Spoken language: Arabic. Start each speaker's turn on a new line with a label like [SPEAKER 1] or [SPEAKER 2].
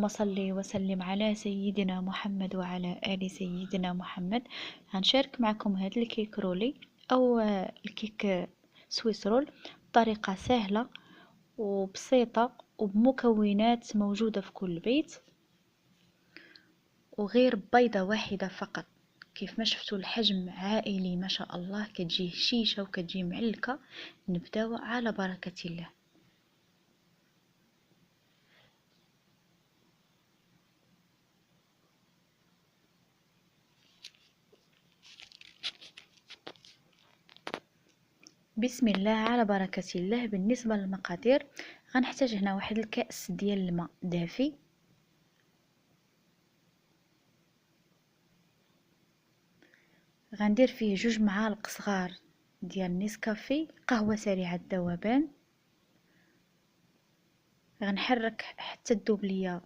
[SPEAKER 1] اللهم صل وسلم على سيدنا محمد وعلى آل سيدنا محمد. هنشارك معكم هذا الكيك رولي أو الكيك سويس رول بطريقة سهلة وبسيطة وبمكونات موجودة في كل بيت، وغير بيضة واحدة فقط. كيف ما شفتوا الحجم عائلي ما شاء الله، كتجي هشيشة وكتجي معلكة. نبداو على بركة الله. بسم الله على بركة الله. بالنسبة للمقادير غنحتاج هنا واحد الكأس ديال الماء دافي، غندير فيه 2 معالق صغار ديال نيسكافي قهوة سريعة الذوبان. غنحرك حتى تذوب ليا